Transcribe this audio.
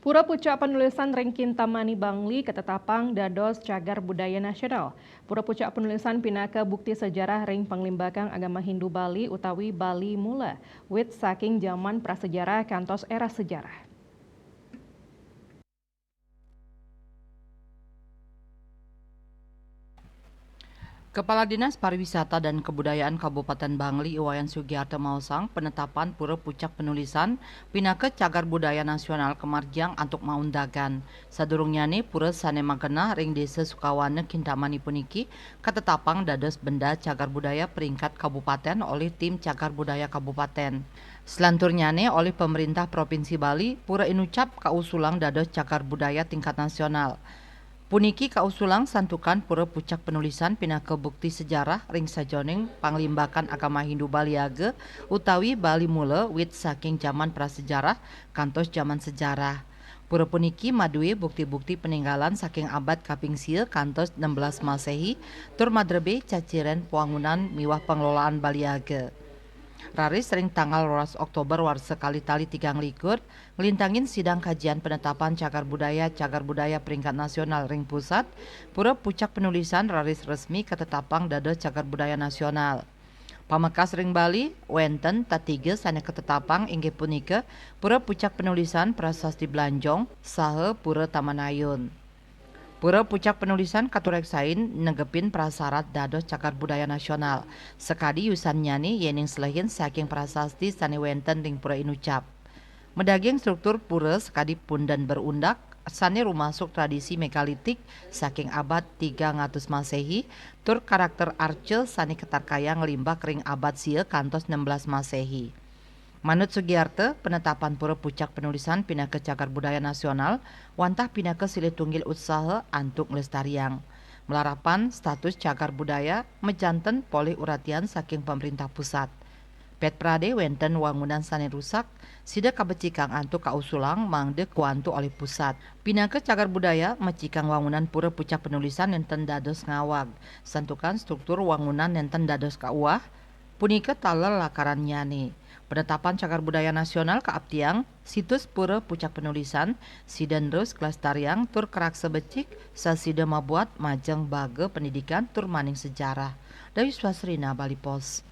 Pura Pucak Penulisan Rengkin Tamani Bangli Ketetapang Dados Cagar Budaya Nasional. Pura Pucak Penulisan Pinaka Bukti Sejarah Ring Panglimbakang Agama Hindu Bali utawi Bali Mula wit saking zaman prasejarah kantos era sejarah. Kepala Dinas Pariwisata dan Kebudayaan Kabupaten Bangli Iwayan Sugiharto Mausang penetapan Pura Pucak Penulisan Pinaka Cagar Budaya Nasional Kemarjang antuk maundagan. Sadurungnya nih Pura Sane Magena ring Desa Sukawana Kintamani puniki ketetapang dados benda cagar budaya peringkat kabupaten oleh tim cagar budaya kabupaten. Selanturnya nih oleh pemerintah Provinsi Bali Pura Inucap kausulang dados cagar budaya tingkat nasional. Puniki kausulang santukan Pura Pucak Penulisan pinaka bukti sejarah ring sajoning Panglimbakan Agama Hindu Baliage utawi Bali Mula wit saking zaman prasejarah kantos zaman sejarah. Pura puniki madue bukti-bukti peninggalan saking abad kaping sieu kantos 16 Masehi tur madrebe caciren puangunan miwah pengelolaan Baliage. Raris ring tanggal 12 Oktober war sekali tali 3 likur ngelintangin sidang kajian penetapan cagar budaya peringkat nasional ring pusat Pura Pucak Penulisan raris resmi ketetapang dados cagar budaya nasional. Pamekas ring Bali wenten tatiga sane ketetapang inggih punika Pura Pucak Penulisan Prasasti Blanjong saha Pura Tamanayun. Pura Pucak Penulisan katureksain negepin prasarat dados cagar budaya nasional. Sekadi yusan nyani yening selehin saking prasasti sane wenten ring Pura Inucap. Medaging struktur pura sekadi pundan berundak sane rumasuk tradisi megalitik saking abad 300 Masehi tur karakter arce sane ketarkaya ngelimbak ring abad sieu kantos 16 Masehi. Manut Sugiharto, penetapan Pura Pucak Penulisan pinaka cagar budaya nasional wantah pinaka silih tunggil usaha antuk nglestariang. Melarapan status cagar budaya mejanten polih uratian saking pemerintah pusat. Pet Prade wenten wangunan sane rusak, sida kabecikang antuk kausulang mangde kuantu oleh pusat. Pinaka cagar budaya mecikang wangunan Pura Pucak Penulisan nenten dados ngawag. Santukan struktur wangunan nenten dados kauah, punika talel lakaran nyane. Penetapan cagar budaya nasional kaaptiang situs Pura Pucak Penulisan sidenrus kelestariang tur kerak sebecik sasida mabuat majeng bage pendidikan tur maning sejarah. Dewi Swasrina Bali Pos.